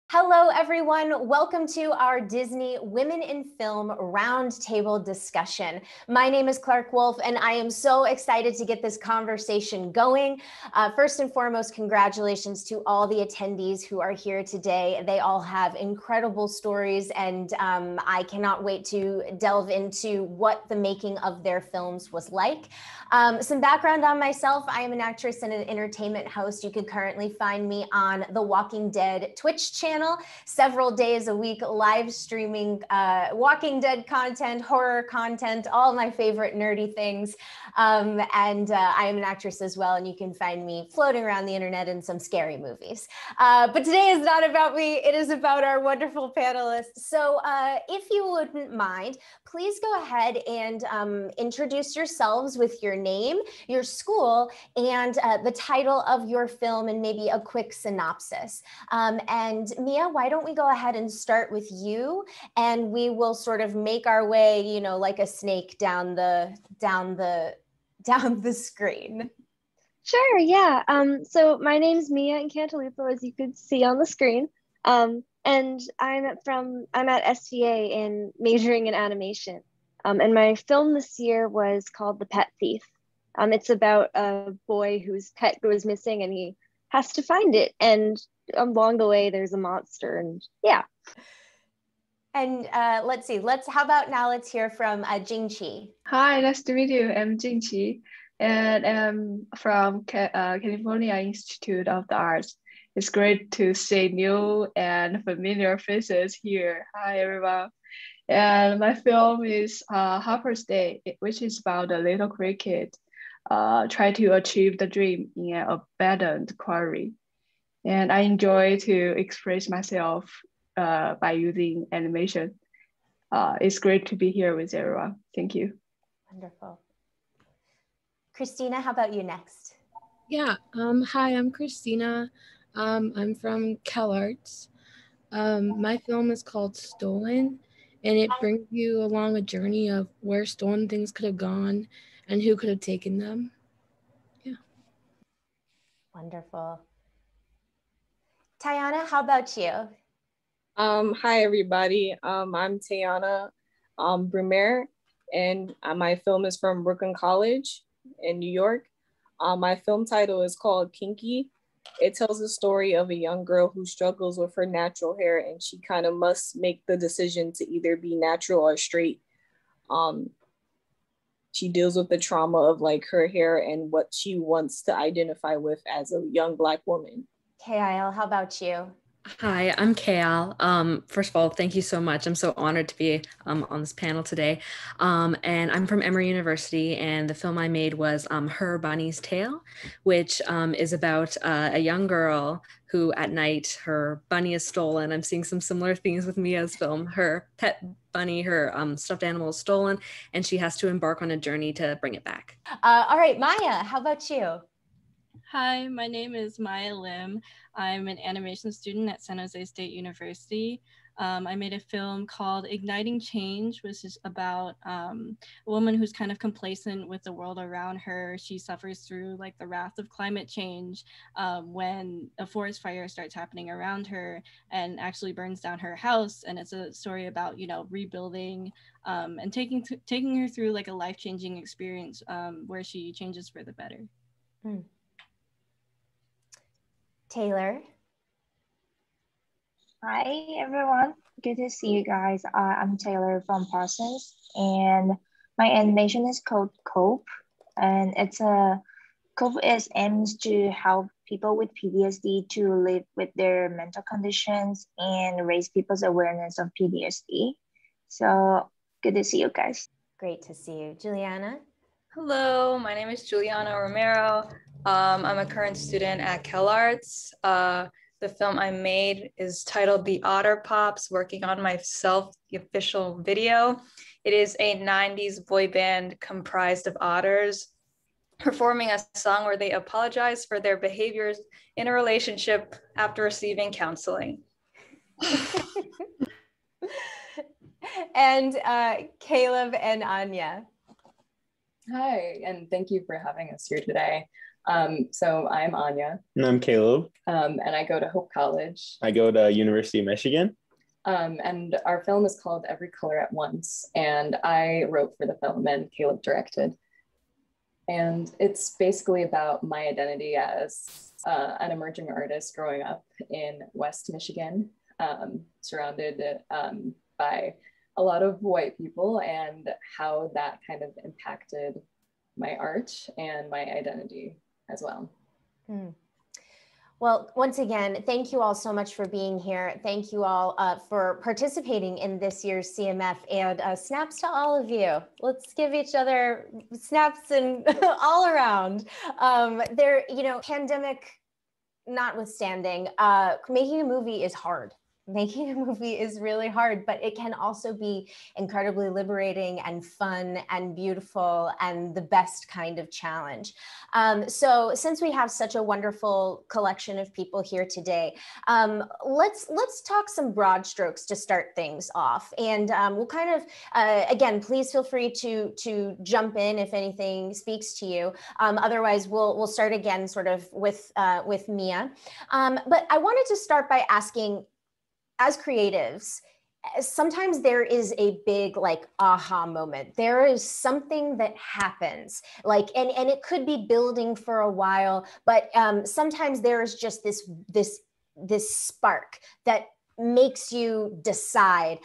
Hello, everyone. Welcome to our Disney Women in Film Roundtable discussion. My name is Clarke Wolfe, and I am so excited to get this conversation going. First and foremost, congratulations to all the attendees who are here today. They all have incredible stories, and I cannot wait to delve into what the making of their films was like. Some background on myself: I am an actress and an entertainment host. You can currently find me on the Walking Dead Twitch channel, several days a week, live streaming Walking Dead content, horror content, all my favorite nerdy things. I am an actress as well, and you can find me floating around the internet in some scary movies. But today is not about me, it is about our wonderful panelists. So if you wouldn't mind, please go ahead and introduce yourselves with your name, your school, and the title of your film, and maybe a quick synopsis. And Meiya, why don't we go ahead and start with you, and we will sort of make our way, you know, like a snake down the screen. Sure, yeah. So my name's Meiya Incantalupo, as you could see on the screen. And I'm at SVA in majoring in animation. And my film this year was called The Pet Thief. It's about a boy whose pet goes missing and he has to find it. And along the way, there's a monster, and yeah. And let's see, how about now let's hear from Jingqi. Hi, nice to meet you. I'm Jingqi, and I'm from California Institute of the Arts. It's great to see new and familiar faces here. Hi, everyone. And my film is Harper's Day, which is about a little cricket try to achieve the dream in an abandoned quarry. And I enjoy to express myself by using animation. It's great to be here with everyone. Thank you. Wonderful. Christina, how about you next? Yeah, hi, I'm Christina. I'm from CalArts. My film is called Stolen, and it brings you along a journey of where stolen things could have gone and who could have taken them. Yeah. Wonderful. Tayana, how about you? Hi, everybody. I'm Tayana Brumaire, and my film is from Brooklyn College in New York. My film title is called Kinky. It tells the story of a young girl who struggles with her natural hair, and she kind of must make the decision to either be natural or straight. She deals with the trauma of like her hair and what she wants to identify with as a young Black woman. Kheyal, how about you? Hi, I'm Kheyal. First of all, thank you so much. I'm so honored to be on this panel today. And I'm from Emory University, and the film I made was Her Bunny's Tale, which is about a young girl who at night, her bunny is stolen. I'm seeing some similar themes with Meiya's film. Her pet bunny, her stuffed animal is stolen, and she has to embark on a journey to bring it back. All right, Meiya, how about you? Hi, my name is Meiya Lim. I'm an animation student at San Jose State University. I made a film called Igniting Change, which is about a woman who's kind of complacent with the world around her. She suffers through like the wrath of climate change when a forest fire starts happening around her and actually burns down her house. And it's a story about, you know, rebuilding and taking her through like a life-changing experience where she changes for the better. Taylor. Hi, everyone. Good to see you guys. I'm Taylor from Parsons, and my animation is called Cope. And Cope aims to help people with PTSD to live with their mental conditions and raise people's awareness of PTSD. So good to see you guys. Great to see you. Julianna? Hello, my name is Julianna Romero. I'm a current student at CalArts. The film I made is titled The Otter Popz, working on myself, the official video. It is a 90s boy band comprised of otters performing a song where they apologize for their behaviors in a relationship after receiving counseling. And Caleb and Anya. Hi, and thank you for having us here today. So I'm Anya. And I'm Caleb. And I go to Hope College. I go to University of Michigan. And our film is called Every Color at Once, and I wrote for the film and Caleb directed. And it's basically about my identity as an emerging artist growing up in West Michigan, surrounded by a lot of white people, and how that kind of impacted my art and my identity as well. Well, once again, thank you all so much for being here. Thank you all for participating in this year's CMF, and snaps to all of you. Let's give each other snaps and all around. Pandemic notwithstanding, making a movie is hard. Making a movie is really hard, but it can also be incredibly liberating and fun and beautiful and the best kind of challenge. So since we have such a wonderful collection of people here today, let's talk some broad strokes to start things off. And we'll kind of, again, please feel free to jump in if anything speaks to you. Otherwise, we'll start again sort of with Meiya. But I wanted to start by asking, as creatives, sometimes there is a big like aha moment. There is something that happens, like, and it could be building for a while, but sometimes there is just this spark that makes you decide,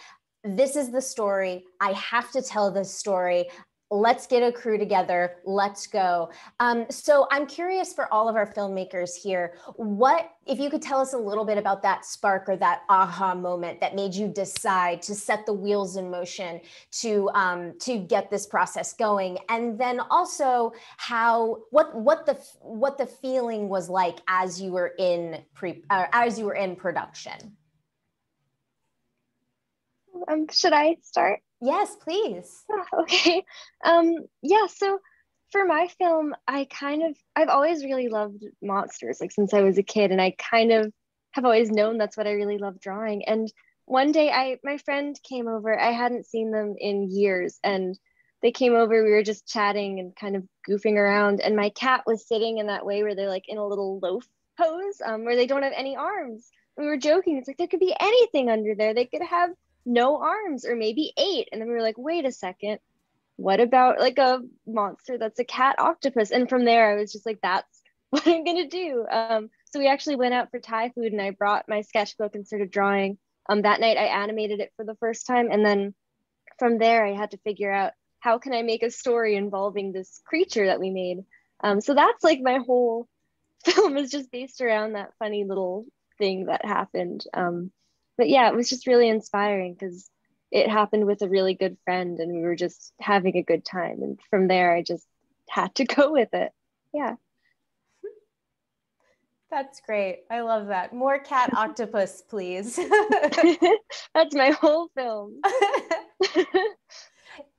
this is the story. I have to tell this story. Let's get a crew together. Let's go. So I'm curious for all of our filmmakers here, if you could tell us a little bit about that spark or that aha moment that made you decide to set the wheels in motion to get this process going, and then also what the feeling was like as you were in production. Should I start? Yes, please. Okay. Yeah, so for my film, I've always really loved monsters, like since I was a kid, and I kind of have always known that's what I really love drawing. And one day my friend came over. I hadn't seen them in years, and they came over, we were just chatting and kind of goofing around, and my cat was sitting in that way where they're like in a little loaf pose, where they don't have any arms. We were joking, it's like there could be anything under there. They could have no arms, or maybe 8. And then we were like, wait a second, what about like a monster that's a cat octopus? And from there I was just like, that's what I'm gonna do. So we actually went out for Thai food, and I brought my sketchbook and started drawing. That night I animated it for the first time, and then from there I had to figure out, how can I make a story involving this creature that we made? So that's like my whole film is just based around that funny little thing that happened. But yeah, it was just really inspiring because it happened with a really good friend, and we were just having a good time. And from there, I just had to go with it. Yeah. That's great. I love that. More cat octopus, please. That's my whole film.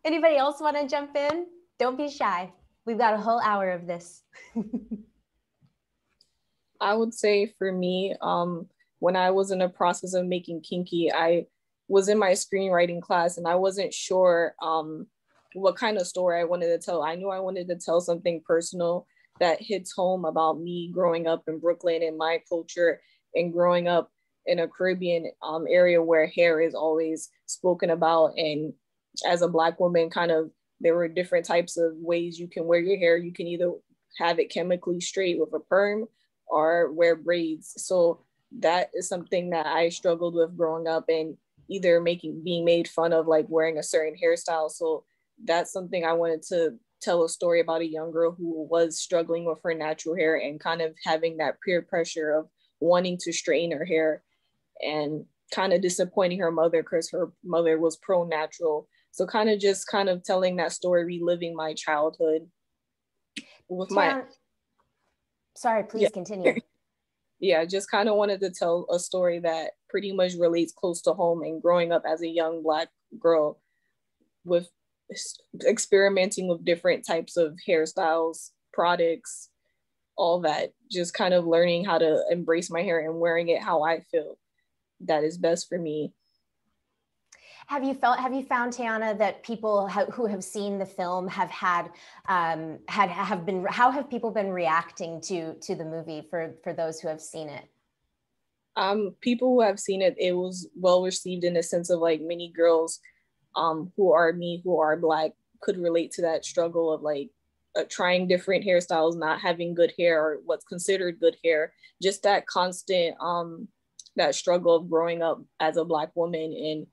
Anybody else want to jump in? Don't be shy. We've got a whole hour of this. I would say for me, when I was in the process of making Kinky, I was in my screenwriting class, and I wasn't sure what kind of story I wanted to tell. I knew I wanted to tell something personal that hits home about me growing up in Brooklyn and my culture, and growing up in a Caribbean area where hair is always spoken about. And as a Black woman, there were different types of ways you can wear your hair. You can either have it chemically straight with a perm or wear braids. So that is something that I struggled with growing up, and either being made fun of, like wearing a certain hairstyle. So that's something I wanted to tell, a story about a young girl who was struggling with her natural hair, and kind of having that peer pressure of wanting to straighten her hair, and kind of disappointing her mother because her mother was pro-natural. So kind of telling that story, reliving my childhood with Sorry, please continue. Yeah, just kind of wanted to tell a story that pretty much relates close to home, and growing up as a young Black girl with experimenting with different types of hairstyles, products, all that, just kind of learning how to embrace my hair and wearing it how I feel that is best for me. Have you found, Tayana, that people who have seen the film have how have people been reacting to the movie for those who have seen it? People who have seen it, it was well received in the sense of like many girls who are Black could relate to that struggle of like trying different hairstyles, not having good hair or what's considered good hair, just that constant that struggle of growing up as a Black woman and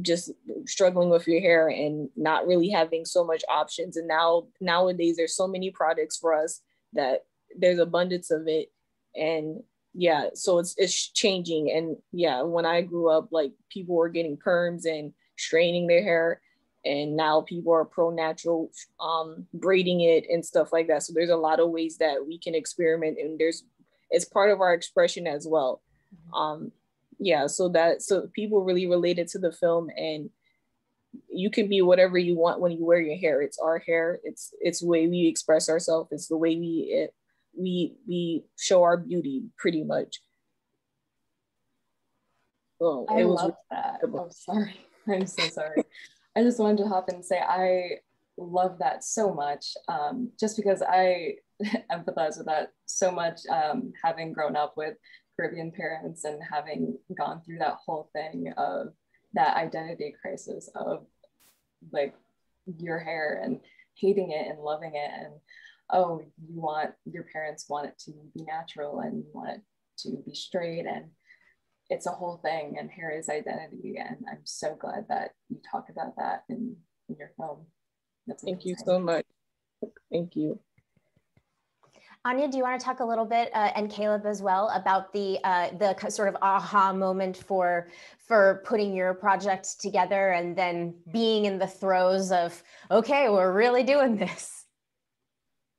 just struggling with your hair and not really having so much options. And nowadays there's so many products for us that there's abundance of it. And yeah, so it's changing. And yeah, when I grew up, like people were getting perms and straightening their hair, and now people are pro natural, braiding it and stuff like that. So there's a lot of ways that we can experiment, and it's part of our expression as well. Yeah, so people really related to the film, and you can be whatever you want when you wear your hair. It's our hair. It's the way we express ourselves. It's the way we show our beauty, pretty much. Oh, I love that. Oh, sorry. I'm so sorry. I just wanted to hop in and say I love that so much, just because I empathize with that so much, having grown up with Caribbean parents and having gone through that whole thing of that identity crisis of like your hair and hating it and loving it, and oh, your parents want it to be natural and you want it to be straight, and it's a whole thing, and hair is identity. And I'm so glad that you talk about that in your film. Thank you so much. Thank you. Anya, do you want to talk a little bit, and Caleb as well, about the sort of aha moment for putting your project together and then being in the throes of, okay, we're really doing this?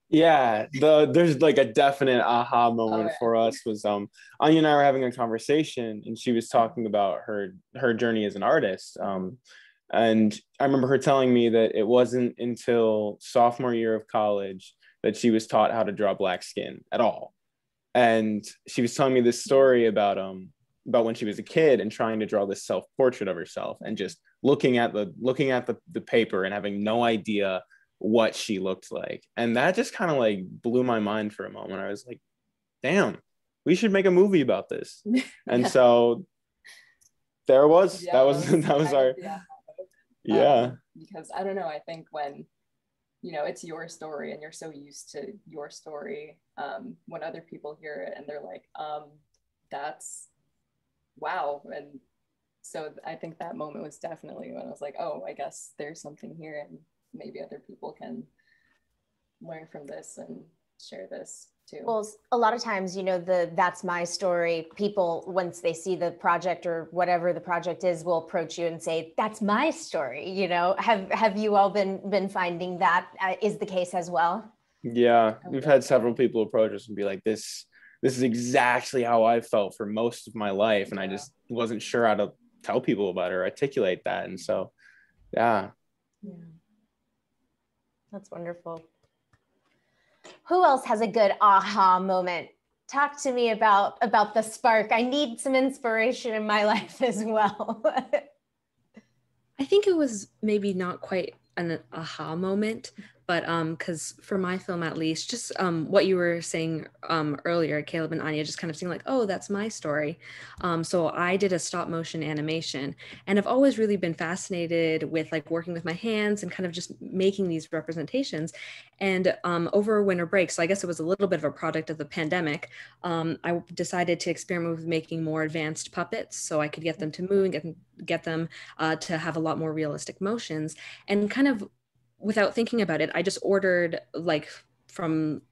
Yeah, there's like a definite aha moment for us was Anya and I were having a conversation, and she was talking about her journey as an artist. And I remember her telling me that it wasn't until sophomore year of college that she was taught how to draw Black skin at all. And she was telling me this story about when she was a kid and trying to draw this self-portrait of herself and just looking at the paper and having no idea what she looked like. And that just kind of like blew my mind for a moment. I was like, damn, we should make a movie about this. And so there it was. Yeah, that was our yeah. Because I don't know, I think when it's your story and you're so used to your story, when other people hear it and they're like, that's wow. And so I think that moment was definitely when I was like, oh, I guess there's something here, and maybe other people can learn from this and share this too. Well, a lot of times, that's my story. People, once they see the project or whatever the project is, will approach you and say, that's my story. Have you all been finding that is the case as well? Yeah, we've had several people approach us and be like, this is exactly how I felt for most of my life. And I just wasn't sure how to tell people about it or articulate that. And so, yeah. That's wonderful. Who else has a good aha moment? Talk to me about the spark. I need some inspiration in my life as well. I think it was maybe not quite an aha moment, but because for my film at least, just what you were saying earlier, Caleb and Anya, just kind of seeing like, oh, that's my story. So I did a stop motion animation, and I've always really been fascinated with like working with my hands and kind of just making these representations. And over winter break, so I guess it was a little bit of a product of the pandemic, I decided to experiment with making more advanced puppets so I could get them to move and get them to have a lot more realistic motions. And kind of without thinking about it, I just ordered like from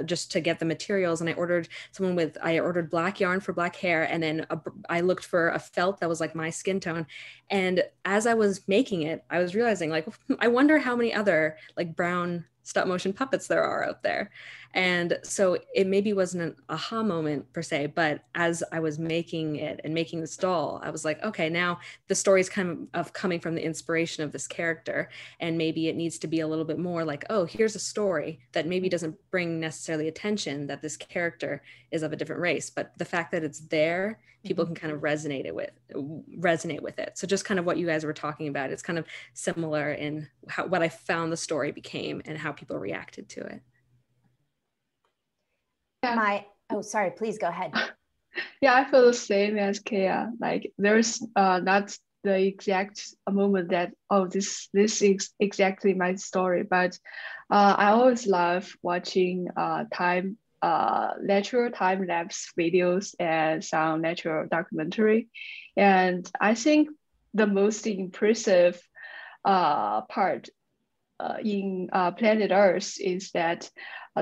just to get the materials, and I ordered black yarn for black hair, and then I looked for a felt that was like my skin tone. And as I was making it, I was realizing like, I wonder how many other like brown stop motion puppets there are out there. And so it maybe wasn't an aha moment per se, but as I was making it and making this doll, I was like, okay, now the story is kind of coming from the inspiration of this character. And maybe it needs to be a little bit more like, oh, here's a story that maybe doesn't bring necessarily attention that this character is of a different race, but the fact that it's there, people can kind of resonate with it. So just kind of what you guys were talking about, it's kind of similar in what I found the story became and how people reacted to it. Yeah. Oh, sorry, please go ahead. Yeah, I feel the same as Kheyal. Like there's not the exact moment that, oh, this is exactly my story, but I always love watching natural time lapse videos and some natural documentary. And I think the most impressive part in planet Earth is that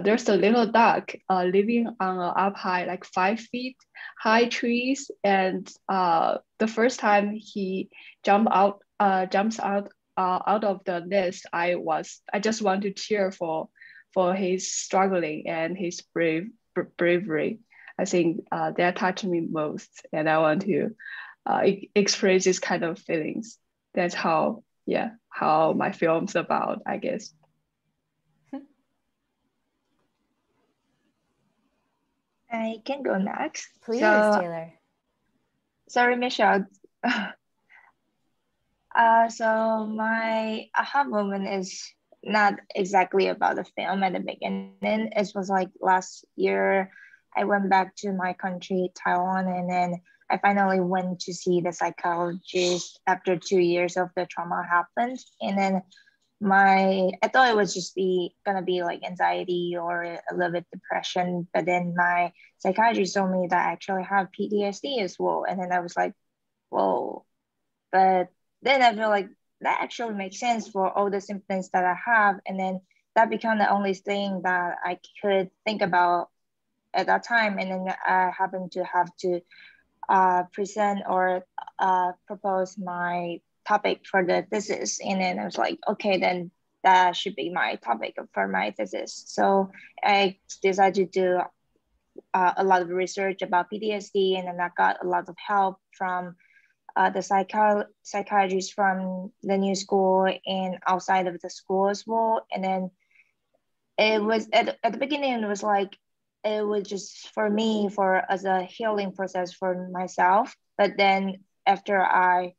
there's a little duck living on up high, like 5 feet high trees. And the first time he jumps out of the nest, I just want to cheer for his struggling and his bravery. I think that touched me most, and I want to express this kind of feelings. That's how my film's about, I guess. I can go next. Please, Taylor. Sorry, Michelle. So my aha moment is not exactly about the film at the beginning. It was like last year, I went back to my country, Taiwan, and then I finally went to see the psychologist after 2 years of the trauma happened. And then I thought it was just gonna be like anxiety or a little bit depression, but then my psychiatrist told me that I actually have PTSD as well. And then I was like, whoa. But then I feel like that actually makes sense for all the symptoms that I have. And then that became the only thing that I could think about at that time. And then I happened to have to present or propose my topic for the thesis. And then I was like, okay, then that should be my topic for my thesis. So I decided to do a lot of research about PTSD, and then I got a lot of help from the psychiatrist from the new school and outside of the school as well. And then it was at the beginning, it was like, it was just for me, as a healing process for myself. But then after I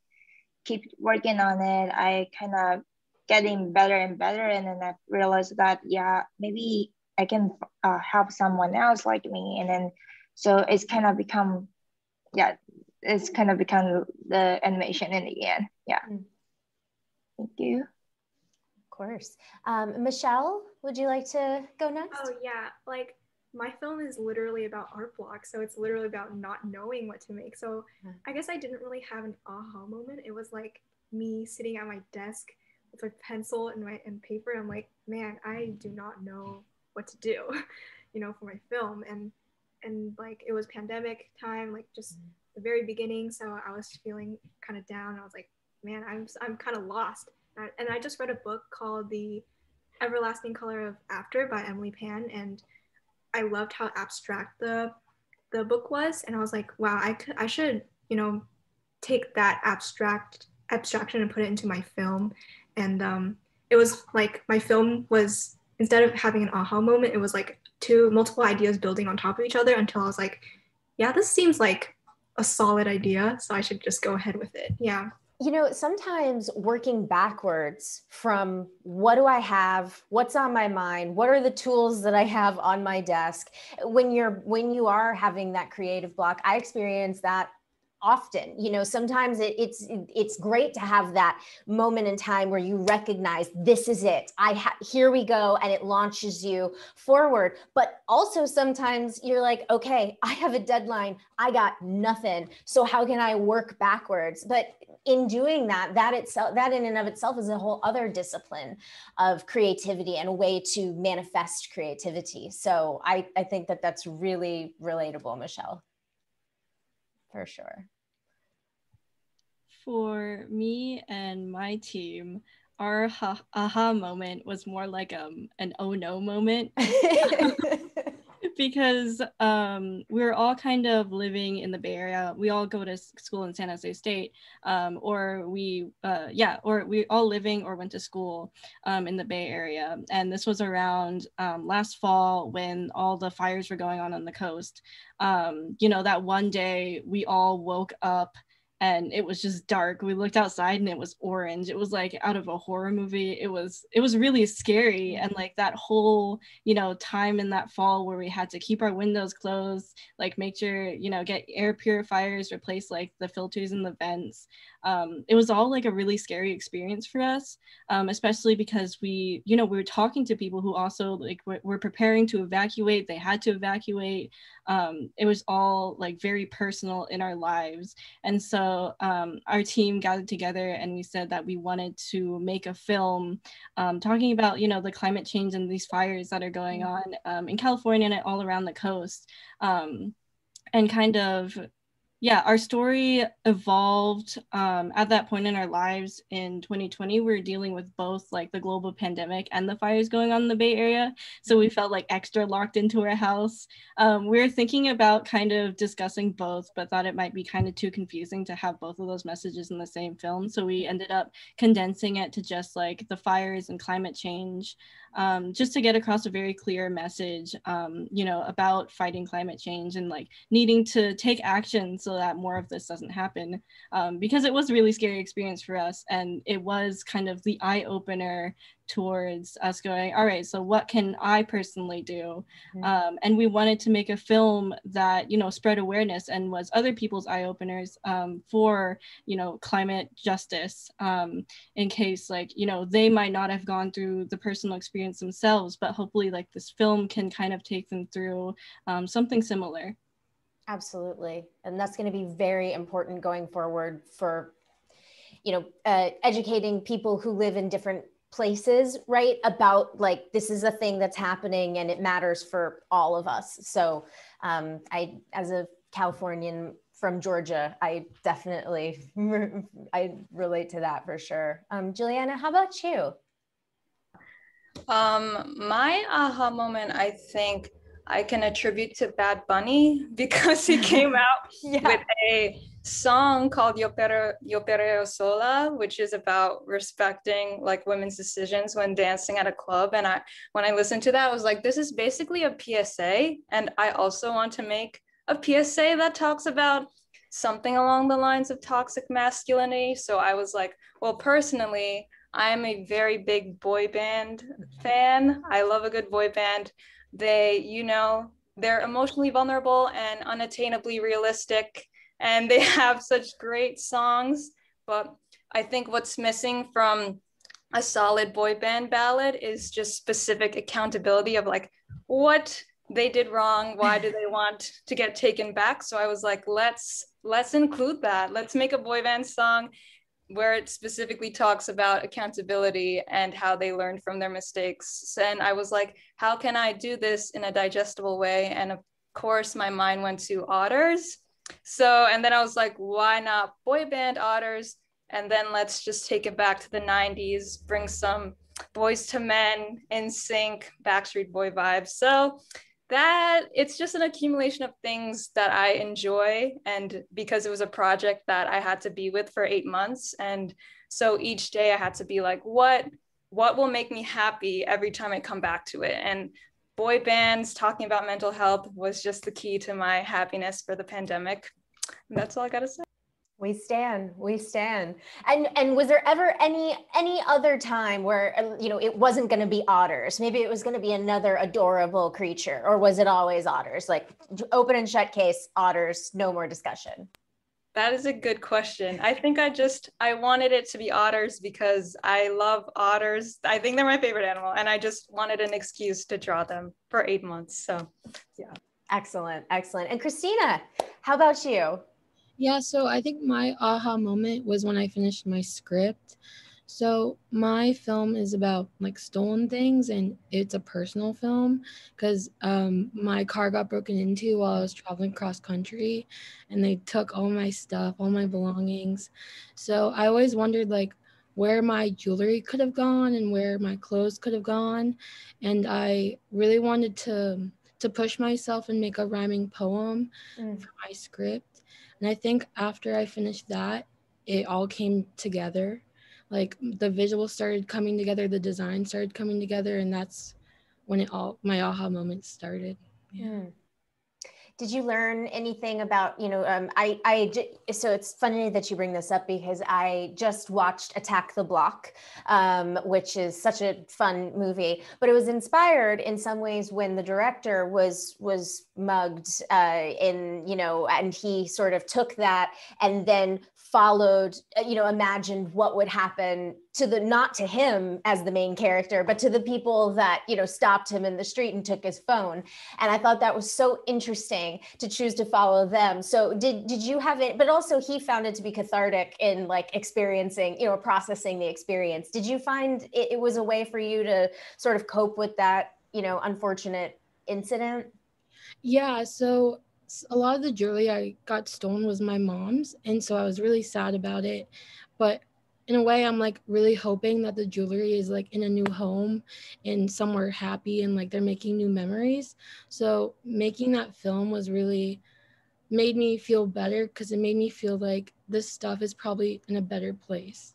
keep working on it, I kind of getting better and better. And then I realized that, yeah, maybe I can help someone else like me. And then, so it's kind of become the animation in the end. Yeah. Thank you. Of course. Michelle, would you like to go next? Oh yeah, like my film is literally about art blocks, so it's literally about not knowing what to make. So I guess I didn't really have an aha moment. It was like me sitting at my desk with a pencil and paper. I'm like, man, I do not know what to do, for my film. And like it was pandemic time, like just the very beginning. So I was feeling kind of down. I was like, man, I'm kind of lost. And I just read a book called The Everlasting Color of After by Emily Pan, and I loved how abstract the book was. And I was like, wow, I should, take that abstraction and put it into my film. And it was like my film was, instead of having an aha moment, it was like multiple ideas building on top of each other until I was like, yeah, this seems like a solid idea, so I should just go ahead with it. Yeah. Sometimes working backwards from what do I have, what's on my mind, what are the tools that I have on my desk, when you are having that creative block, I experience that often. Sometimes it's great to have that moment in time where you recognize this is it. Here we go, and it launches you forward. But also sometimes you're like, okay, I have a deadline. I got nothing. So how can I work backwards? But in doing that in and of itself is a whole other discipline of creativity and a way to manifest creativity. So I think that that's really relatable, Michelle. For sure. For me and my team, our aha moment was more like an oh no moment. Because we were all kind of living in the Bay Area. We all go to school in San Jose State, or we all living or went to school in the Bay Area. And this was around last fall when all the fires were going on the coast. You know, that one day we all woke up and it was just dark. We looked outside and it was orange. It was like out of a horror movie. It was really scary. And like that whole, you know, time in that fall where we had to keep our windows closed, like make sure, you know, get air purifiers, replace like the filters in the vents. It was all like a really scary experience for us, especially because we were talking to people who also like were preparing to evacuate. They had to evacuate. It was all like very personal in our lives. And so our team gathered together and we said that we wanted to make a film talking about, you know, the climate change and these fires that are going on in California and all around the coast. And kind of, yeah, our story evolved at that point in our lives in 2020. We were dealing with both like the global pandemic and the fires going on in the Bay Area. So we felt like extra locked into our house. We were thinking about kind of discussing both, but thought it might be kind of too confusing to have both of those messages in the same film. So we ended up condensing it to just like the fires and climate change, just to get across a very clear message, you know, about fighting climate change and like needing to take action so that more of this doesn't happen, because it was a really scary experience for us. And it was kind of the eye opener towards us going, all right, so what can I personally do? And we wanted to make a film that, you know, spread awareness and was other people's eye openers for, you know, climate justice, in case like, you know, they might not have gone through the personal experience themselves, but hopefully like this film can kind of take them through something similar. Absolutely. And that's going to be very important going forward for, you know, educating people who live in different places, right? About like, this is a thing that's happening and it matters for all of us. So I, as a Californian from Georgia, I definitely, I relate to that for sure. Julianna, how about you? My aha moment, I think I can attribute to Bad Bunny because he came out with a song called Yo Perreo Sola, which is about respecting like women's decisions when dancing at a club. And when I listened to that, I was like, this is basically a PSA. And I also want to make a PSA that talks about something along the lines of toxic masculinity. So I was like, well, personally, I am a very big boy band fan. I love a good boy band. They, you know, they're emotionally vulnerable and unattainably realistic, and they have such great songs. But I think what's missing from a solid boy band ballad is just specific accountability of like what they did wrong. Why do they want to get taken back? So I was like, let's include that. Let's make a boy band song where it specifically talks about accountability and how they learned from their mistakes. And I was like, how can I do this in a digestible way? And of course, my mind went to Otters. So, and then I was like, why not boy band Otters? And then let's just take it back to the 90s, bring some Boys to Men, NSYNC, Backstreet Boy vibes. So that it's just an accumulation of things that I enjoy. And because it was a project that I had to be with for 8 months. And so each day I had to be like, what will make me happy every time I come back to it? And boy bands talking about mental health was just the key to my happiness for the pandemic. And that's all I gotta say. We stand. And was there ever any other time where, you know, it wasn't going to be otters? Maybe it was going to be another adorable creature, or was it always otters? Like open and shut case, otters, no more discussion. That is a good question. I think I wanted it to be otters because I love otters. I think they're my favorite animal, and I just wanted an excuse to draw them for 8 months. So yeah. Excellent. And Christina, how about you? Yeah, so I think my aha moment was when I finished my script. So my film is about like stolen things, and it's a personal film because my car got broken into while I was traveling cross country, and they took all my stuff, all my belongings. So I always wondered like, where my jewelry could have gone and where my clothes could have gone. And I really wanted to push myself and make a rhyming poem for my script. And I think after I finished that, it all came together. Like the visuals started coming together, the design started coming together, and that's when my aha moment started. Yeah. Did you learn anything about, so it's funny that you bring this up because I just watched Attack the Block, which is such a fun movie, but it was inspired in some ways when the director was mugged and he sort of took that and then followed, imagined what would happen to not to him as the main character, but to the people that, stopped him in the street and took his phone. And I thought that was so interesting to choose to follow them. So did you have it, but also he found it to be cathartic in like experiencing, processing the experience. Did you find it was a way for you to sort of cope with that, unfortunate incident? Yeah, so a lot of the jewelry I got stolen was my mom's, and so I was really sad about it. But in a way, I'm like really hoping that the jewelry is like in a new home and somewhere happy and like they're making new memories. So making that film was really made me feel better because it made me feel like this stuff is probably in a better place.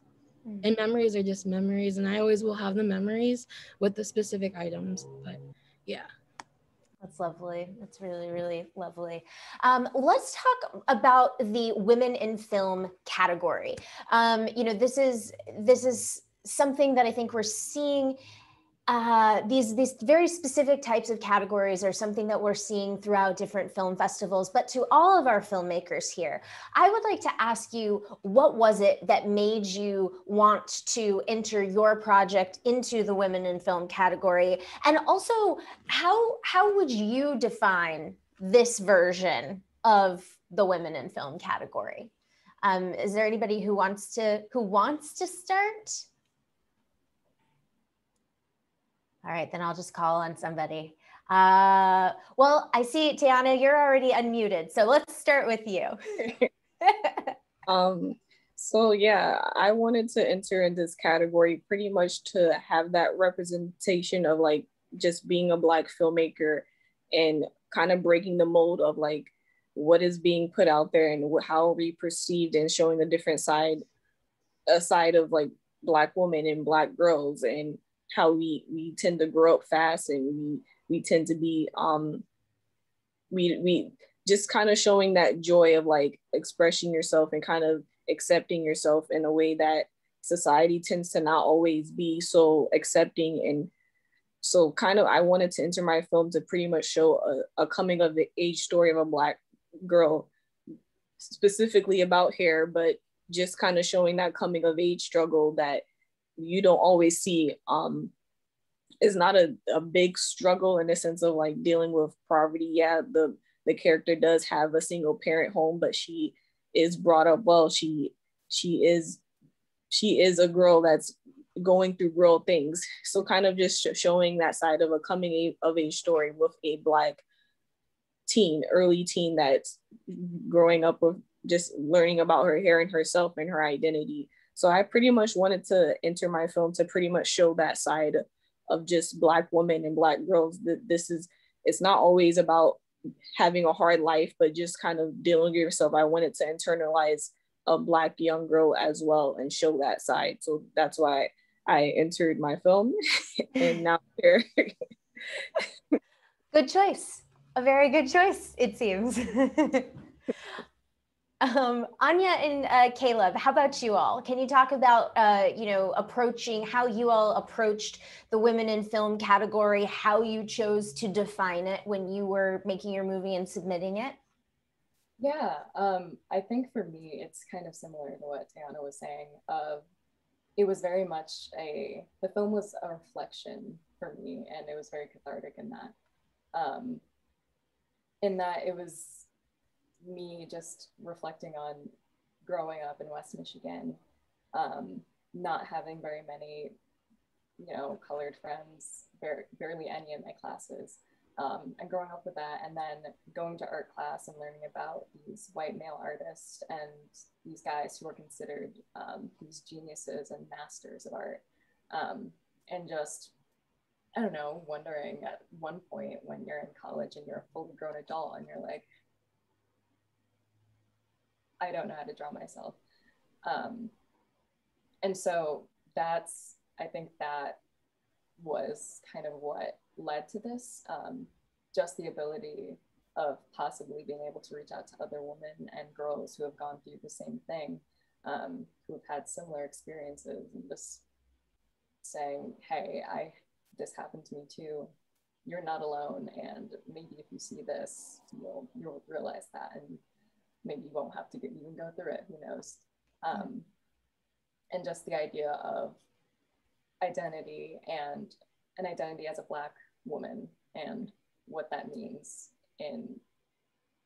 And memories are just memories, and I always will have the memories with the specific items. But yeah. That's lovely. That's really, really lovely. Let's talk about the women in film category. This is something that I think we're seeing. These very specific types of categories are something that we're seeing throughout different film festivals. But to all of our filmmakers here, I would like to ask you, what was it that made you want to enter your project into the women in film category? And also, how would you define this version of the women in film category? Is there anybody who wants to start? All right, then I'll just call on somebody. Well, I see, Tayana, you're already unmuted, so let's start with you. So yeah, I wanted to enter in this category pretty much to have that representation of like just being a Black filmmaker and kind of breaking the mold of like what is being put out there and how we perceived, and showing a different side, a side of like Black women and Black girls, and how we tend to grow up fast, and we tend to be we just kind of showing that joy of like expressing yourself and kind of accepting yourself in a way that society tends to not always be so accepting. And so kind of I wanted to enter my film to pretty much show a coming of age story of a Black girl, specifically about hair, but just kind of showing that coming of age struggle that you don't always see. It's not a big struggle in the sense of like dealing with poverty. Yeah, the character does have a single parent home, but she is brought up well. She is a girl that's going through girl things. So kind of just showing that side of a coming of age story with a Black teen, early teen, that's growing up with just learning about her hair and herself and her identity. So I pretty much wanted to enter my film to pretty much show that side of just Black women and Black girls. That it's not always about having a hard life, but just kind of dealing with yourself. I wanted to internalize a Black young girl as well and show that side. So that's why I entered my film and now here. Good choice. A very good choice, it seems. Anya and Caleb, how about you all? Can you talk about, approaching how you all approached the women in film category, how you chose to define it when you were making your movie and submitting it? Yeah, I think for me, it's kind of similar to what Tayana was saying. It was very much the film was a reflection for me, and it was very cathartic in that it was me just reflecting on growing up in West Michigan, not having very many, colored friends, barely any in my classes. and growing up with that, and then going to art class and learning about these white male artists and these guys who are considered these geniuses and masters of art. And just, I don't know, wondering at one point when you're in college and you're a fully grown adult and you're like, I don't know how to draw myself. And so that's, I think that was kind of what led to this, just the ability of possibly being able to reach out to other women and girls who have gone through the same thing, who have had similar experiences, and just saying, hey, this happened to me too. You're not alone, and maybe if you see this, you'll realize that, and maybe you won't have to even go through it, who knows. And just the idea of identity and an identity as a Black woman and what that means in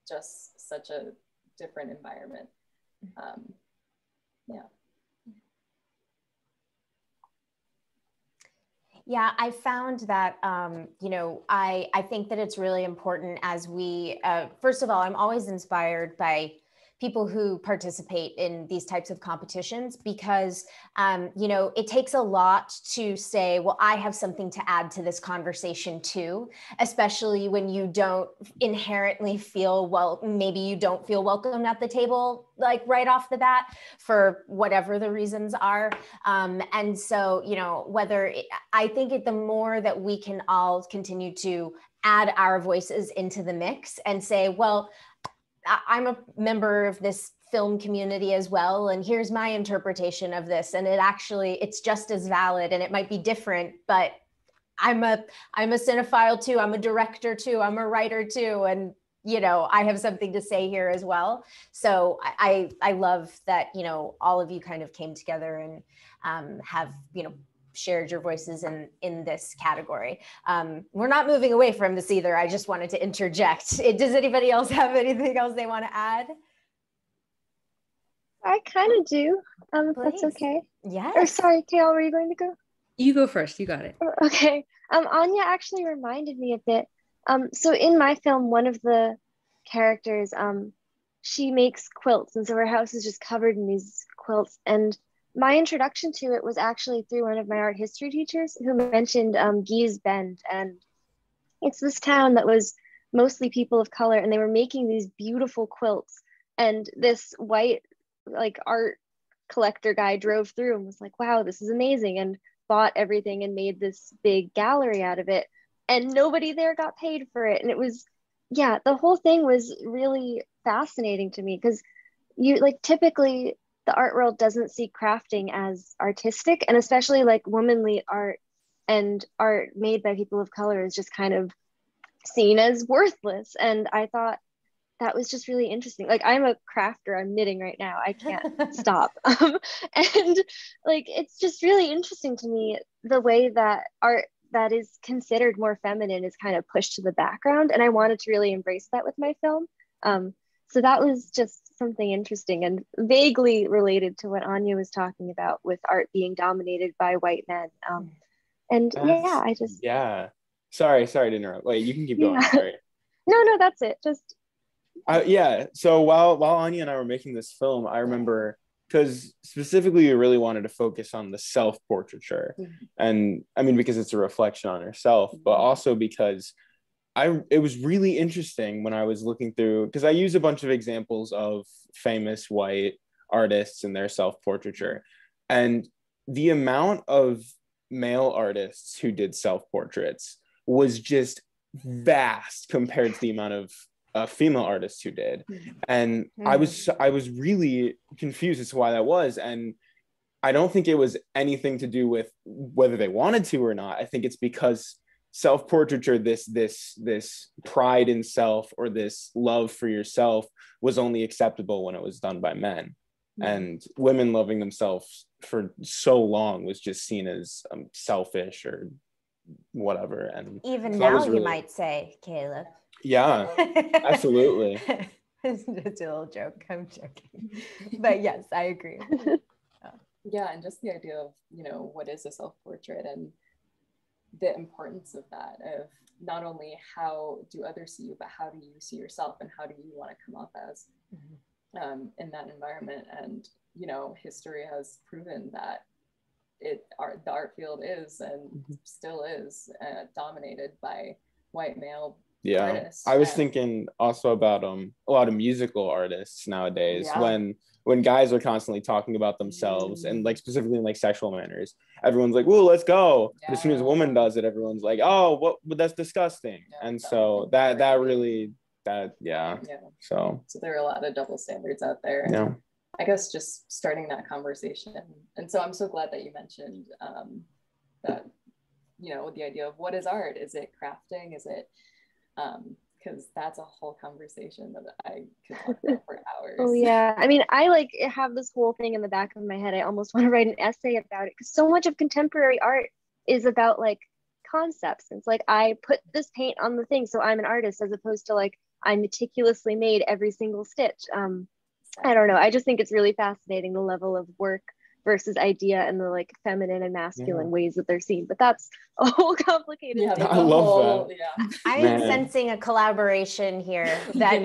just such a different environment. Yeah. Yeah, I found that, you know, I think that it's really important as we, first of all, I'm always inspired by people who participate in these types of competitions because, you know, it takes a lot to say, well, I have something to add to this conversation too, especially when you don't inherently feel, well, maybe you don't feel welcome at the table, like right off the bat for whatever the reasons are. And so, you know, I think the more that we can all continue to add our voices into the mix and say, well, I'm a member of this film community as well, and here's my interpretation of this, and it's just as valid, and it might be different, but I'm a cinephile too, I'm a director too, I'm a writer too, and you know, I have something to say here as well. So I love that, you know, all of you kind of came together and have, you know, shared your voices in this category. We're not moving away from this either. I just wanted to interject. Does anybody else have anything else they want to add? I kind of do, if that's okay. Yes. Or sorry, Kheyal, were you going to go? You go first, you got it. Okay. Anya actually reminded me a bit. So in my film, one of the characters, she makes quilts, and so her house is just covered in these quilts. And my introduction to it was actually through one of my art history teachers who mentioned Guise Bend, and it's this town that was mostly people of color, and they were making these beautiful quilts. And this white like art collector guy drove through and was like, wow, this is amazing, and bought everything and made this big gallery out of it. And nobody there got paid for it. And it was, yeah, the whole thing was really fascinating to me because you like typically the art world doesn't see crafting as artistic, and especially like womanly art and art made by people of color is just kind of seen as worthless. And I thought that was just really interesting. Like, I'm a crafter, I'm knitting right now, I can't stop. And like, it's just really interesting to me the way that art that is considered more feminine is kind of pushed to the background. And I wanted to really embrace that with my film. So that was just something interesting and vaguely related to what Anya was talking about with art being dominated by white men. And yeah, I just... Yeah. Sorry to interrupt. Wait, you can keep going, sorry. No, that's it. Just... yeah, so while Anya and I were making this film, I remember, because specifically we really wanted to focus on the self-portraiture. And I mean, because it's a reflection on herself, but also because it was really interesting when I was looking through, because I use a bunch of examples of famous white artists and their self-portraiture. And the amount of male artists who did self-portraits was just vast compared to the amount of female artists who did. And I was really confused as to why that was. And I don't think it was anything to do with whether they wanted to or not. I think it's because self-portraiture, this pride in self or this love for yourself was only acceptable when it was done by men. And women loving themselves for so long was just seen as selfish or whatever. And even so now, really... you might say, Caleb. Yeah, absolutely. It's a little joke, I'm joking. But yes, I agree. Yeah, and just the idea of, you know, what is a self-portrait, and the importance of that, of not only how do others see you, but how do you see yourself and how do you want to come off as in that environment. And, you know, history has proven that the art field is and still is dominated by white male artists. I was thinking also about a lot of musical artists nowadays, when guys are constantly talking about themselves and like specifically in like sexual manners, everyone's like, "Whoa, let's go." But as soon as a woman does it, everyone's like, "Oh, what? But that's disgusting." And so that really so there are a lot of double standards out there. I guess just starting that conversation. And so I'm so glad that you mentioned that, you know, the idea of what is art? Is it crafting? Is it, because that's a whole conversation that I could talk about for hours. Oh yeah, I mean, I like have this whole thing in the back of my head. I almost want to write an essay about it because so much of contemporary art is about like concepts. It's like I put this paint on the thing, so I'm an artist, as opposed to like I meticulously made every single stitch. I don't know. I just think it's really fascinating, the level of work versus idea and the like feminine and masculine ways that they're seen. But that's a whole complicated thing. I love that. I'm sensing a collaboration here that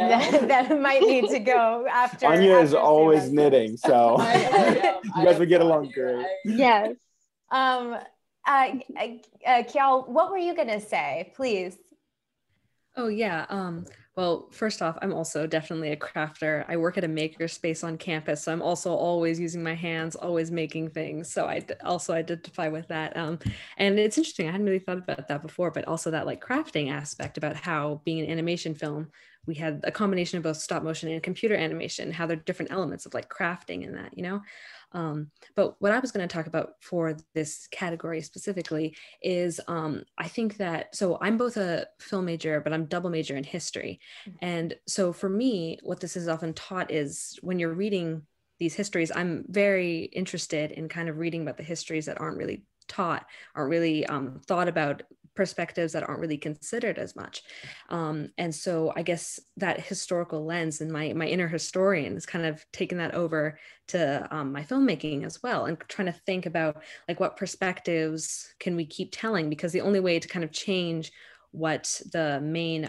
that might need to go after. Anya is always knitting, so you guys would get along great. Yes. Kheyal, what were you gonna say, please? Oh yeah. Well, first off, I'm also definitely a crafter. I work at a maker space on campus, so I'm also always using my hands, always making things. So I also identify with that. And it's interesting. I hadn't really thought about that before, but also that like crafting aspect about how being an animation film, we had a combination of both stop motion and computer animation, how there are different elements of like crafting in that, you know? But what I was going to talk about for this category specifically is I think that, so I'm both a film major, but I'm double major in history. And so for me, what this is often taught is when you're reading these histories, I'm very interested in kind of reading about the histories that aren't really taught, aren't really thought about, perspectives that aren't really considered as much. And so I guess that historical lens and my inner historian is kind of taking that over to my filmmaking as well, and trying to think about like what perspectives can we keep telling, because the only way to kind of change what the main,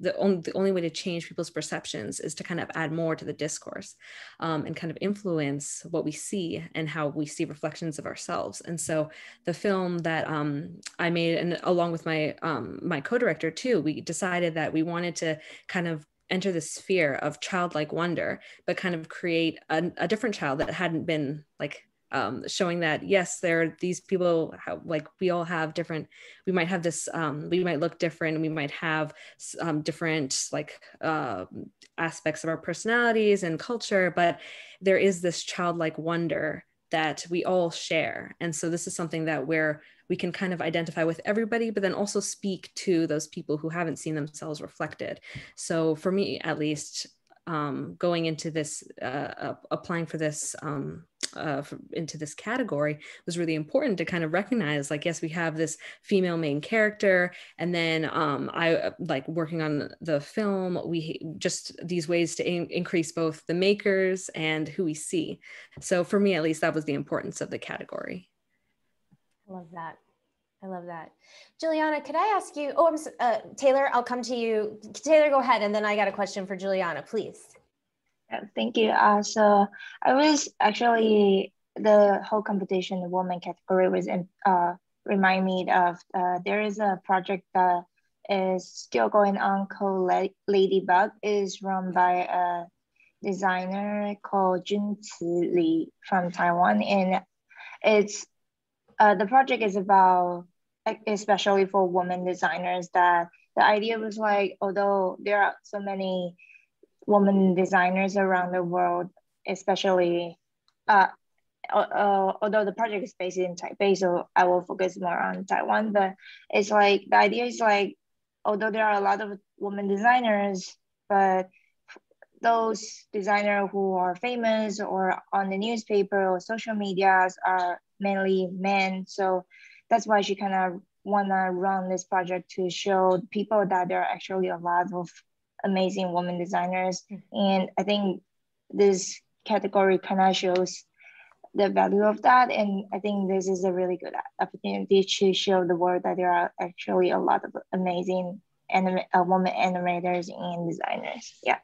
the only way to change people's perceptions is to kind of add more to the discourse and kind of influence what we see and how we see reflections of ourselves. And so the film that I made, and along with my my co-director too, we decided that we wanted to kind of enter the sphere of childlike wonder, but kind of create a different child that hadn't been like showing that, yes, there are these people, like we all have different, we might have this, we might look different, we might have different like aspects of our personalities and culture, but there is this childlike wonder that we all share. And so this is something that we can kind of identify with everybody, but then also speak to those people who haven't seen themselves reflected. So for me, at least, going into this, applying for this, into this category was really important to kind of recognize, like, yes, we have this female main character, and then I like working on the film, we just these ways to increase both the makers and who we see. So for me, at least, that was the importance of the category. I love that. I love that. Julianna, could I ask you, Taylor, I'll come to you. Taylor, go ahead. And then I got a question for Julianna, please. Thank you. So I was actually, the whole competition, the woman category was remind me of, there is a project that is still going on called Ladybug. Is run by a designer called Jingqi from Taiwan. And it's, the project is about, especially for women designers, that the idea was like, although there are so many women designers around the world, especially, although the project is based in Taipei, so I will focus more on Taiwan, but it's like, the idea is like, although there are a lot of women designers, but those designers who are famous or on the newspaper or social medias are mainly men. So that's why she kind of wanna run this project to show people that there are actually a lot of amazing women designers. And I think this category kind of shows the value of that. And I think this is a really good opportunity to show the world that there are actually a lot of amazing women animators and designers. Yeah.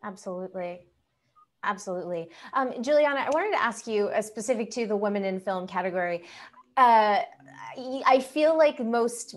Absolutely. Absolutely. Julianna, I wanted to ask you, specific to the women in film category. I feel like most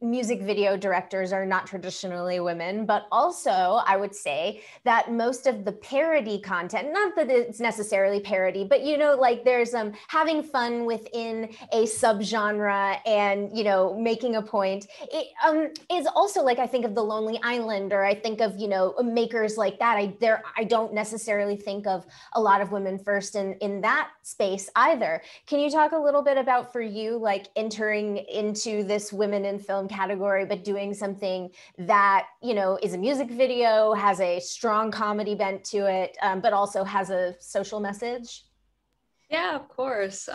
music video directors are not traditionally women, but also I would say that most of the parody content, not that it's necessarily parody, but you know, like there's having fun within a subgenre and, you know, making a point. It is also like, I think of The Lonely Island, or I think of, you know, makers like that. I don't necessarily think of a lot of women first in that space either. Can you talk a little bit about, for you, like entering into this women in film category, but doing something that, you know, is a music video, has a strong comedy bent to it, but also has a social message? Yeah, of course.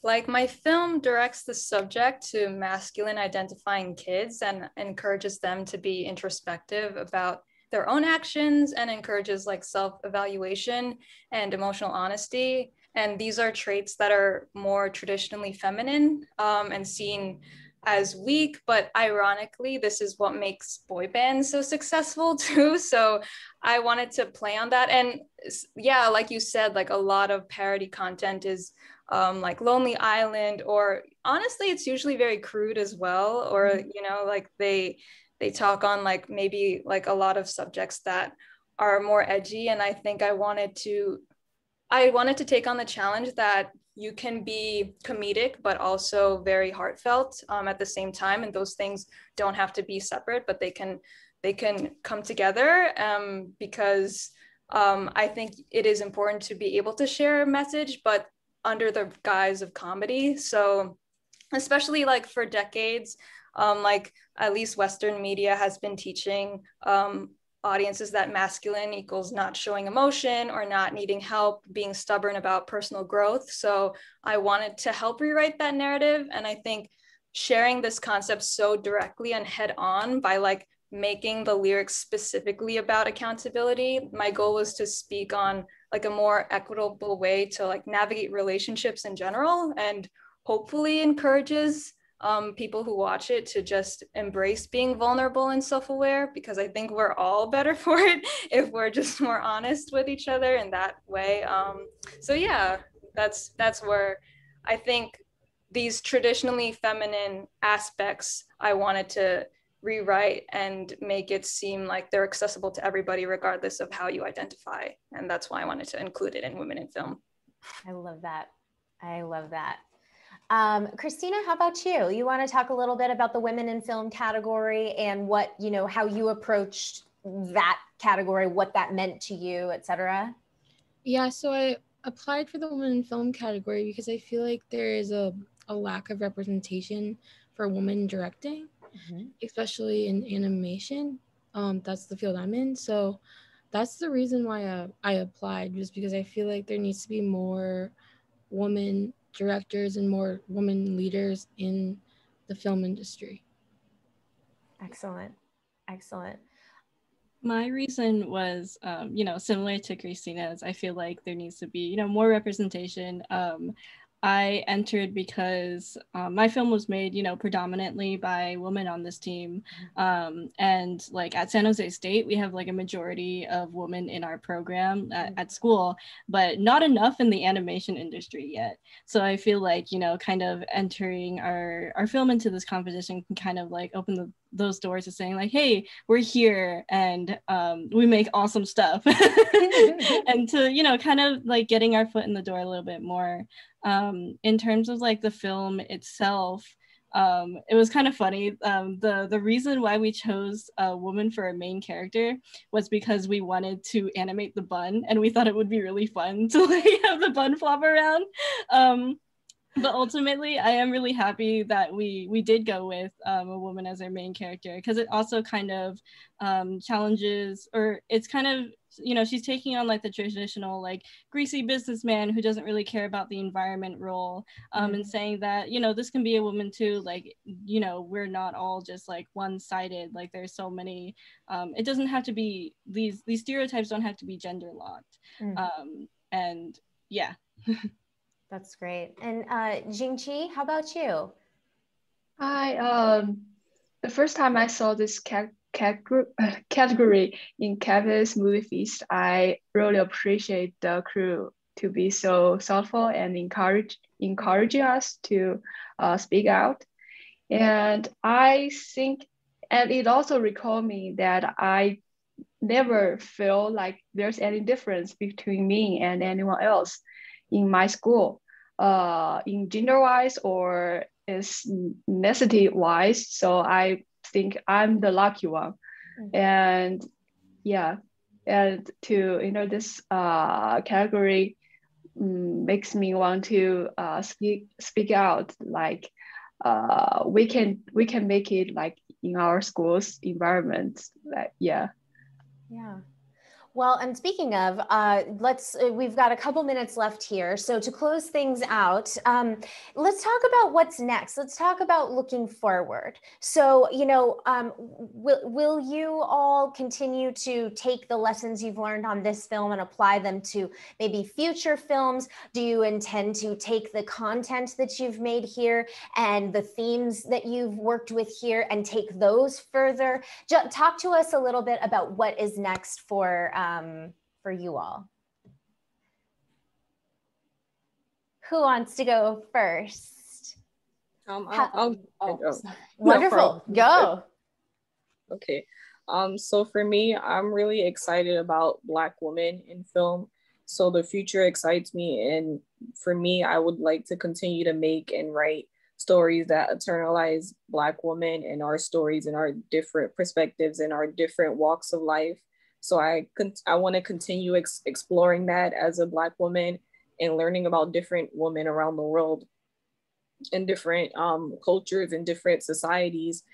Like my film directs the subject to masculine identifying kids and encourages them to be introspective about their own actions and encourages like self-evaluation and emotional honesty. And these are traits that are more traditionally feminine and seen as weak, but ironically, this is what makes boy bands so successful too. So I wanted to play on that. And yeah, like you said, like a lot of parody content is like Lonely Island, or honestly, it's usually very crude as well. Or, you know, like they talk on like maybe like a lot of subjects that are more edgy. And I think I wanted to take on the challenge that you can be comedic, but also very heartfelt at the same time. And those things don't have to be separate, but they can come together because I think it is important to be able to share a message, but under the guise of comedy. So especially like for decades, like at least Western media has been teaching audiences that masculine equals not showing emotion or not needing help, being stubborn about personal growth. So I wanted to help rewrite that narrative. And I think sharing this concept so directly and head on by like making the lyrics specifically about accountability, my goal was to speak on like a more equitable way to like navigate relationships in general, and hopefully encourages people who watch it to just embrace being vulnerable and self-aware, because I think we're all better for it if we're just more honest with each other in that way. So yeah, that's where I think these traditionally feminine aspects I wanted to rewrite and make it seem like they're accessible to everybody regardless of how you identify. And that's why I wanted to include it in Women in Film. I love that. I love that. Christina, how about you? You want to talk a little bit about the women in film category and what, you know, how you approached that category, what that meant to you, et cetera? Yeah, so I applied for the women in film category because I feel like there is a lack of representation for women directing, especially in animation. That's the field I'm in. So that's the reason why I applied, just because I feel like there needs to be more women directors and more women leaders in the film industry. Excellent. Excellent. My reason was, you know, similar to Christina's. I feel like there needs to be, you know, more representation. I entered because my film was made, you know, predominantly by women on this team. And like at San Jose State, we have like a majority of women in our program at school, but not enough in the animation industry yet. So I feel like, you know, kind of entering our film into this competition can kind of like open those doors to saying like, hey, we're here and we make awesome stuff. And to, you know, kind of like getting our foot in the door a little bit more. In terms of like the film itself, it was kind of funny. The reason why we chose a woman for a main character was because we wanted to animate the bun, and we thought it would be really fun to like have the bun flop around. But ultimately, I am really happy that we did go with a woman as our main character, because it also kind of challenges, or it's kind of, you know, she's taking on like the traditional like greasy businessman who doesn't really care about the environment role, and saying that, you know, this can be a woman too, like, you know, we're not all just like one-sided, like there's so many, it doesn't have to be, these stereotypes don't have to be gender locked. And yeah. That's great. And Jingqi, how about you? The first time I saw this category in Kevin's movie feast, I really appreciate the crew to be so thoughtful and encouraging us to speak out. And I think, and it also recalled me that I never feel like there's any difference between me and anyone else in my school, in gender-wise or ethnicity-wise. So I think I'm the lucky one. And yeah, and to this category makes me want to speak out, like we can make it like in our school's environment, like yeah. Well, and speaking of, we've got a couple minutes left here. So to close things out, let's talk about what's next. Let's talk about looking forward. So, will you all continue to take the lessons you've learned on this film and apply them to maybe future films? Do you intend to take the content that you've made here and the themes that you've worked with here and take those further? Talk to us a little bit about what is next for you all. Who wants to go first? Wonderful. Go. Okay. So for me, I'm really excited about Black women in film. So the future excites me. And for me, I would like to continue to make and write stories that eternalize Black women and our stories and our different perspectives and our different walks of life. So I want to continue exploring that as a Black woman and learning about different women around the world in different cultures and different societies.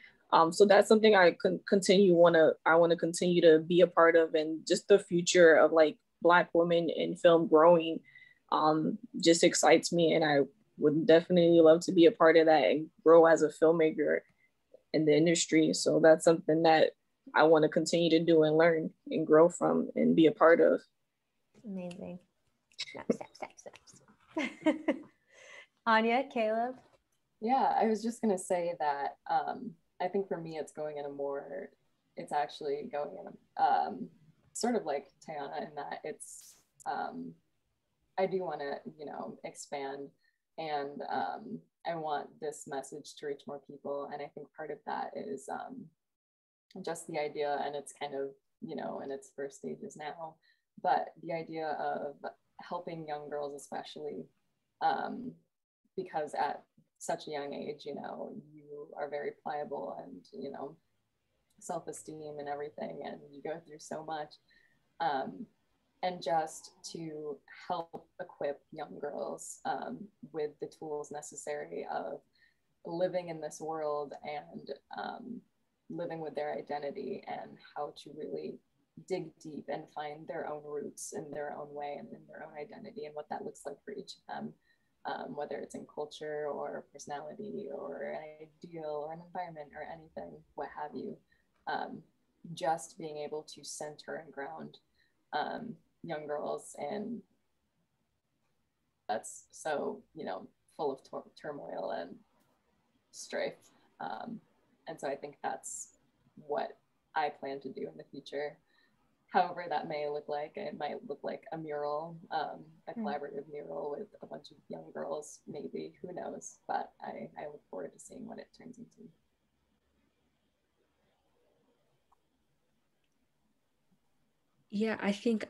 So that's something I want to continue to be a part of, and just the future of like Black women in film growing just excites me, and I would definitely love to be a part of that and grow as a filmmaker in the industry. So that's something that I want to continue to do and learn and grow from and be a part of. Amazing. Anya, Caleb? Yeah, I was just going to say that I think for me, it's actually going in sort of like Tayana, in that it's, I do want to, expand, and I want this message to reach more people. And I think part of that is just the idea, and it's kind of, in its first stages now, but the idea of helping young girls, especially because at such a young age, you are very pliable and, self-esteem and everything, and you go through so much. And just to help equip young girls with the tools necessary of living in this world and living with their identity, and how to really dig deep and find their own roots in their own way and in their own identity, and what that looks like for each of them, whether it's in culture or personality or an ideal or an environment or anything, what have you. Just being able to center and ground young girls, and that's so, full of turmoil and strife. And so I think that's what I plan to do in the future. However that may look like, it might look like a mural, a collaborative mural with a bunch of young girls, maybe, who knows, but I look forward to seeing what it turns into. Yeah, I think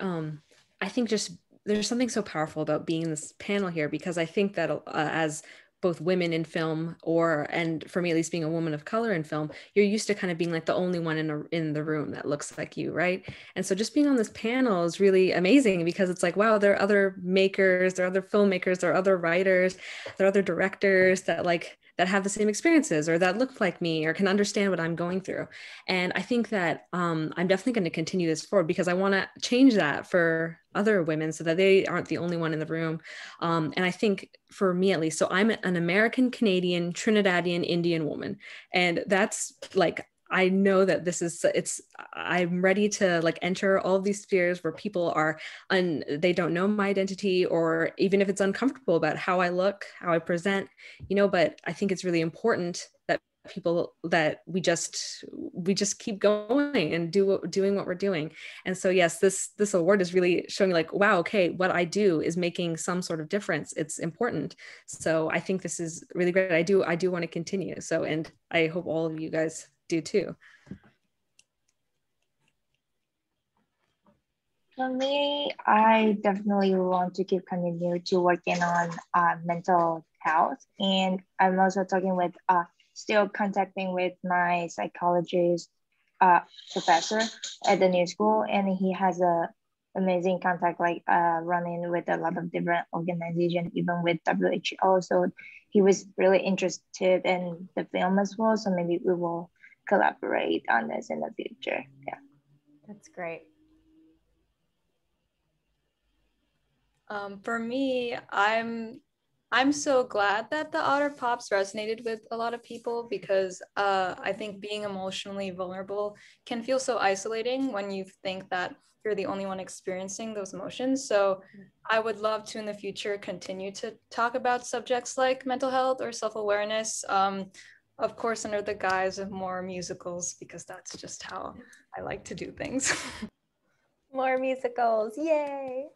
just there's something so powerful about being in this panel here, because I think that as both women in film, and for me at least being a woman of color in film, you're used to kind of being like the only one in the room that looks like you, right? And so just being on this panel is really amazing, because it's like, wow, there are other makers, there are other filmmakers, there are other writers, there are other directors that have the same experiences or that look like me or can understand what I'm going through. And I think that I'm definitely going to continue this forward, because I want to change that for other women so that they aren't the only one in the room. And I think for me at least, so I'm an American, Canadian, Trinidadian, Indian woman. And that's like, I know that I'm ready to like enter all of these spheres where people are, they don't know my identity, or even if it's uncomfortable about how I look, how I present, but I think it's really important that we just keep going and doing what we're doing. And so yes, this award is really showing like, wow, okay, what I do is making some sort of difference. It's important. So I think this is really great. I do want to continue. So, and I hope all of you guys do too. For me, I definitely want to keep continue to working on mental health, and I'm also talking with still contacting with my psychologist professor at the new school, and he has a amazing contact like running with a lot of different organizations, even with WHO. So he was really interested in the film as well. So maybe we will collaborate on this in the future. Yeah, that's great. For me, I'm so glad that the Otter Popz resonated with a lot of people, because I think being emotionally vulnerable can feel so isolating when you think that you're the only one experiencing those emotions. So I would love to in the future continue to talk about subjects like mental health or self-awareness, of course under the guise of more musicals, because that's just how I like to do things. More musicals, yay!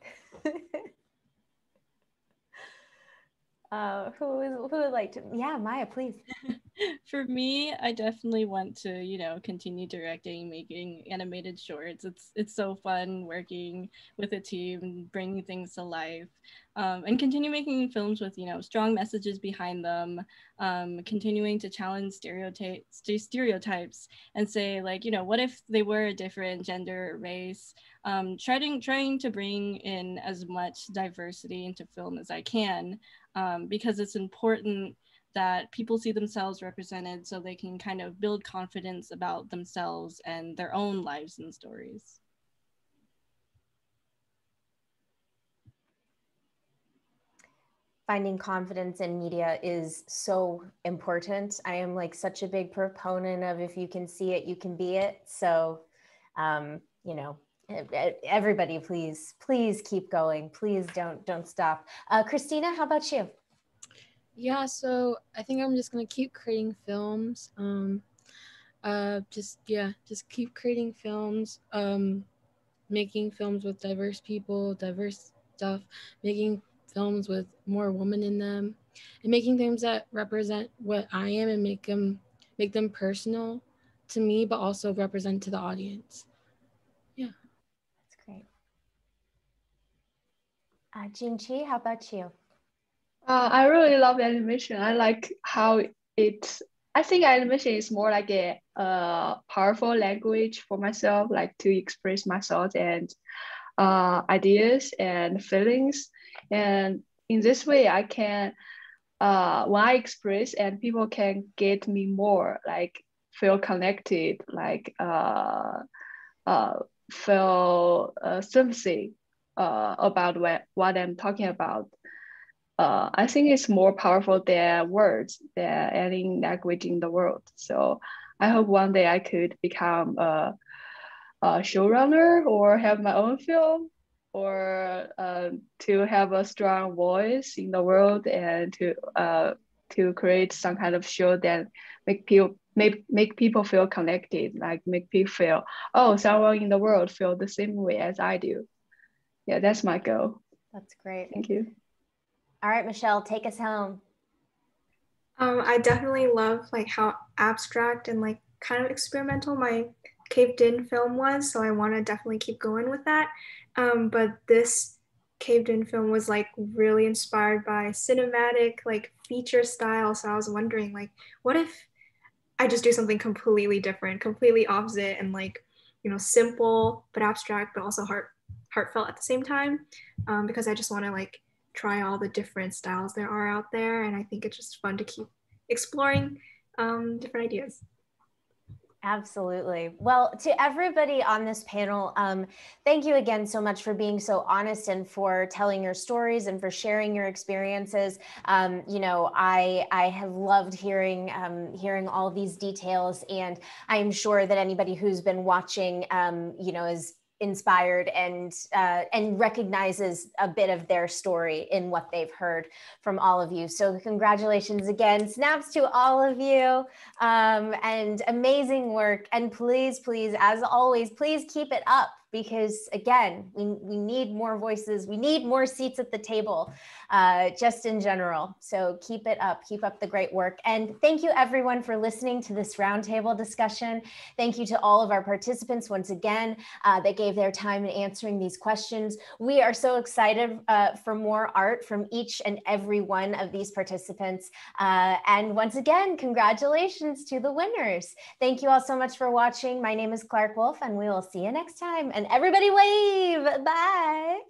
Who would like to? Yeah, Meiya, please. For me, I definitely want to, continue directing, making animated shorts. It's so fun working with a team, bringing things to life, and continue making films with, strong messages behind them, continuing to challenge stereotypes and say, like, what if they were a different gender or race? Trying to bring in as much diversity into film as I can, because it's important that people see themselves represented so they can kind of build confidence about themselves and their own lives and stories. Finding confidence in media is so important. I am like such a big proponent of if you can see it, you can be it. So, everybody, please keep going. Please don't stop. Christina, how about you? Yeah, so I think I'm just gonna keep creating films. Just keep creating films. Making films with diverse people, diverse stuff. Making films with more women in them, and making films that represent what I am and make them personal to me, but also represent to the audience. Yeah, that's great. Jingqi, how about you? I really love animation. I like how I think animation is more like a powerful language for myself, like to express my thoughts and ideas and feelings. And in this way, I can, when I express and people can get me more, like feel connected, like feel sympathy about what I'm talking about. I think it's more powerful than words, than any language in the world. So I hope one day I could become a showrunner or have my own film, or to have a strong voice in the world, and to create some kind of show that make people feel connected, like make people feel, oh, someone in the world feel the same way as I do. Yeah, that's my goal. That's great. Thank you. All right, Michelle, take us home. I definitely love like how abstract and like kind of experimental my Caved In film was, so I want to definitely keep going with that. But this Caved In film was like really inspired by cinematic like feature style, so I was wondering like, what if I just do something completely different, completely opposite, and like, simple but abstract, but also heartfelt at the same time, because I just want to like try all the different styles there are out there, and I think it's just fun to keep exploring different ideas. Absolutely. Well, to everybody on this panel, thank you again so much for being so honest and for telling your stories and for sharing your experiences. You know, I have loved hearing all these details, and I'm sure that anybody who's been watching, you know, is inspired and recognizes a bit of their story in what they've heard from all of you. So congratulations again. Snaps to all of you, and amazing work. And please, as always, please keep it up, because again, we need more voices. We need more seats at the table, just in general. So keep it up, keep up the great work. And thank you everyone for listening to this roundtable discussion. Thank you to all of our participants once again that gave their time in answering these questions. We are so excited for more art from each and every one of these participants. And once again, congratulations to the winners. Thank you all so much for watching. My name is Clarke Wolfe, and we will see you next time. And everybody wave, bye.